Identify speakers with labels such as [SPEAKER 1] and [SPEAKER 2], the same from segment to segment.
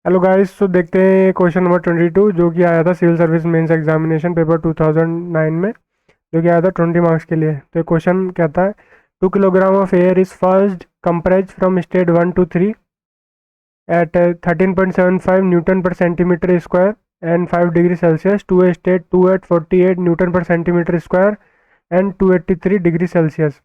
[SPEAKER 1] Hello guys, तो देखते हैं क्वेश्चन नंबर 22 जो कि आया था civil service mains examination paper 2009 में, जो कि आया था 20 मार्क्स के लिए। तो क्वेश्चन कहता है 2 kilogram of air is first compressed from state 1 to 3 at 13.75 newton per centimetre square and 5 डिग्री सेल्सियस to a state 2 at 48 newton per centimetre square and 283 degree Celsius.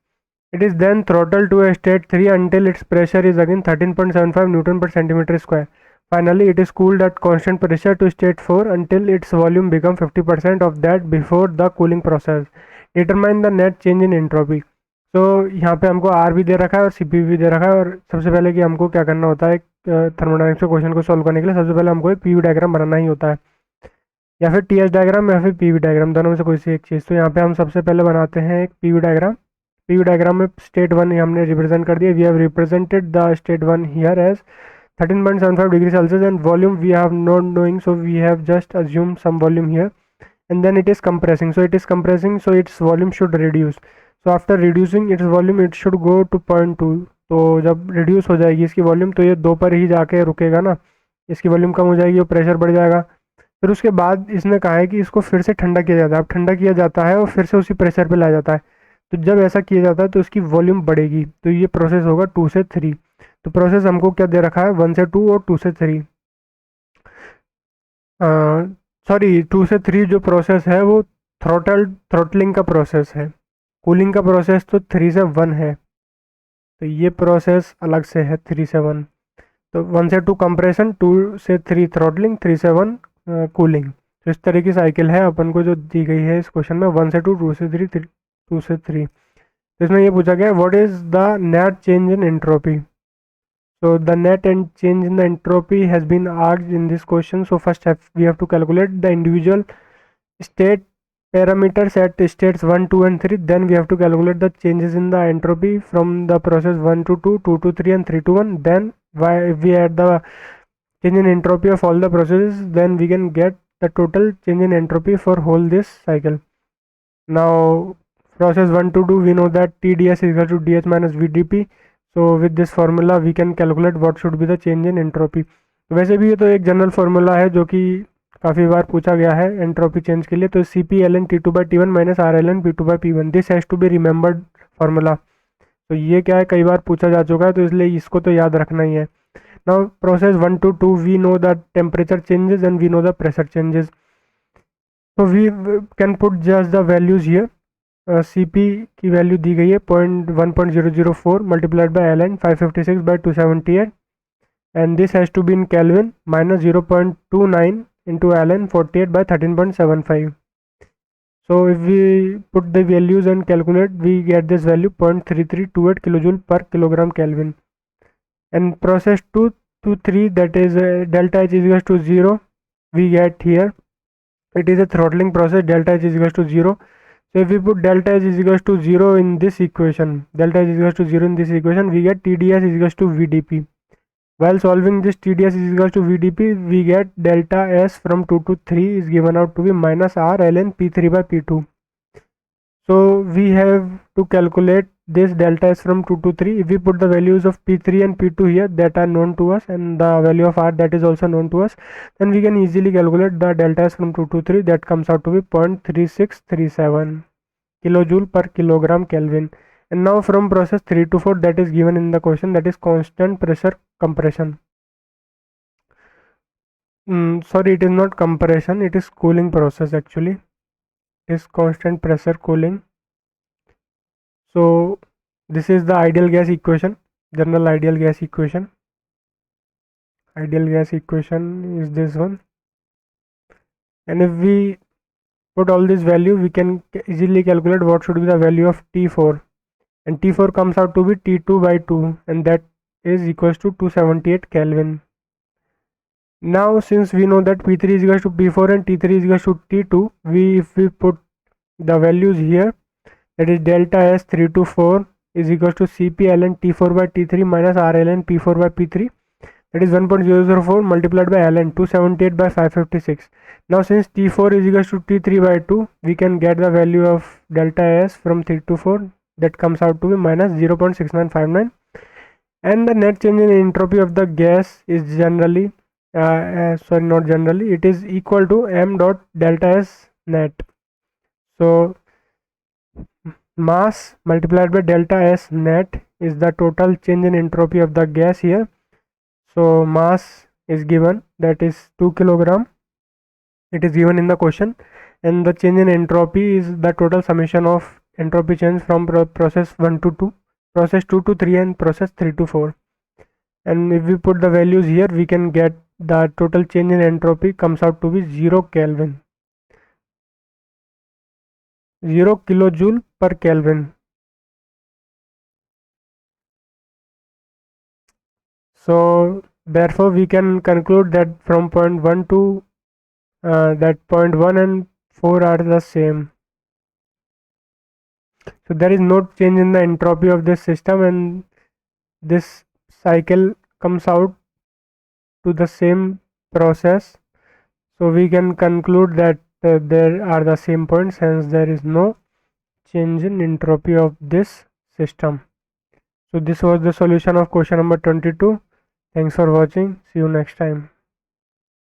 [SPEAKER 1] It is then throttled to a state 3 until its pressure is again 13.75 Newton per centimeter square. Finally, it is cooled at constant pressure to state 4 until its volume becomes 50% of that before the cooling process. Determine the net change in entropy. तो यहाँ पे हमको are भी दे रखा है और C P भी दे रखा है। और सबसे पहले कि हमको क्या करना होता है थर्मोडायनेमिक्स के क्वेश्चन को सॉल्व करने के लिए, सबसे पहले हमको एक पी वी डायग्राम बनाना ही होता है, या फिर टी एच डायग्राम या फिर पी वी डायग्राम, दोनों में से कोई सी एक चीज़। तो यहाँ पे हम सबसे पहले बनाते हैं एक P V diagram. P V diagram में स्टेट 1 हमने रिप्रेजेंट कर दिया। We have represented the state 1 here as 13.75 degree Celsius and volume we have not knowing, so we have just assume some volume here and then it is compressing, so it is compressing, so its volume should reduce. So after reducing its volume it should go to 0.2. तो जब reduce हो जाएगी इसकी volume तो ये 2 पर ही जाके रुकेगा ना, इसकी वॉल्यूम कम हो जाएगी और प्रेशर बढ़ जाएगा। फिर उसके बाद इसने कहा है कि इसको फिर से ठंडा किया जाता है। अब ठंडा किया जाता है और फिर से उसी प्रेशर पे लाया जाता है। तो जब ऐसा किया जाता है तो इसकी वॉल्यूम बढ़ेगी, तो ये प्रोसेस होगा 2 से 3। तो प्रोसेस हमको क्या दे रखा है, 1 से 2 और 2 से 3, सॉरी 2 से 3 जो प्रोसेस है वो थ्रोटलिंग का प्रोसेस है। कूलिंग का प्रोसेस तो 3 से 1 है, तो ये प्रोसेस अलग से है 3 से 1। तो 1 से 2 कंप्रेशन, 2 से 3 थ्रोटलिंग, 3 से 1 कूलिंग। तो इस तरह की साइकिल है अपन को जो दी गई है इस क्वेश्चन में, 1 से 2, 2 से 3, 2 से 3। तो इसमें ये पूछा गया what is the net change in entropy. So the net and change in the entropy has been asked in this question. So first we have to calculate the individual state parameters at states 1, 2 and 3. Then we have to calculate the changes in the entropy from the process 1 to 2, 2 to 3 and 3 to 1. Then if we add the change in entropy of all the processes, then we can get the total change in entropy for whole this cycle. Now process 1 to 2, we know that TdS is equal to dH minus VdP. So with this formula we can calculate what should be the change in entropy. वैसे भी ये तो एक general formula है जो कि काफ़ी बार पूछा गया है एंट्रोपी चेंज के लिए। तो CP ln T2/T1 minus RlnP2/P1, this has to be remembered formula. तो ये क्या है, कई बार पूछा जा चुका है, तो इसलिए इसको तो याद रखना ही है। Now process 1 to 2 we know the temperature changes and we know the pressure changes. तो we can put just the values here. CP की वैल्यू दी गई है 1.004 multiplied by Ln 556/278 and this has to be in Kelvin minus 0.29 into Ln 48/13.75. So if we put the values and calculate, we get this value 0.3328 kilojoule per kilogram Kelvin. And process 2 to 3, that is delta H is equals to 0, we get here it is a throttling process, delta H is equals to 0. So if we put delta H is equals to 0 in this equation, delta H is equals to 0 in this equation, we get TdS is equals to VdP. While solving this TdS is equals to VdP, we get delta S from 2 to 3 is given out to be minus R ln P3/P2. So we have to calculate this delta S from 2 to 3. If we put the values of P3 and P2 here that are known to us and the value of R that is also known to us, then we can easily calculate the delta S from 2 to 3, that comes out to be 0.3637 kilojoule per kilogram Kelvin. And now from process 3 to 4 that is given in the question, that is constant pressure compression. Sorry, it is not compression, it is cooling process actually. It is constant pressure cooling. So this is the ideal gas equation, general ideal gas equation. Ideal gas equation is this one, and if we put all this value, we can easily calculate what should be the value of T4, and T4 comes out to be T2/2, and that is equals to 278 Kelvin. Now since we know that P3 is equals to P4 and T3 is equals to T2, if we put the values here, that is delta S 3 to 4 is equals to CP ln T4/T3 minus R ln P4/P3, that is 1.004 multiplied by Ln 278/556. Now since T4 is equals to T3/2, we can get the value of delta S from 3 to 4, that comes out to be minus 0.6959. And the net change in entropy of the gas is generally sorry, not generally, it is equal to m dot delta S net. So mass multiplied by delta S net is the total change in entropy of the gas here. So mass is given, that is 2 kilogram. It is given in the question, and the change in entropy is the total summation of entropy change from process 1 to 2, process 2 to 3, and process 3 to 4. And if we put the values here, we can get the total change in entropy comes out to be 0 Kelvin, 0 kilojoule per Kelvin. So therefore we can conclude that from point 1 to that point 1 and 4 are the same. So there is no change in the entropy of this system, and this cycle comes out to the same process. So we can conclude that there are the same points, hence there is no change in entropy of this system. So this was the solution of question number 22. Thanks for watching. See you next time.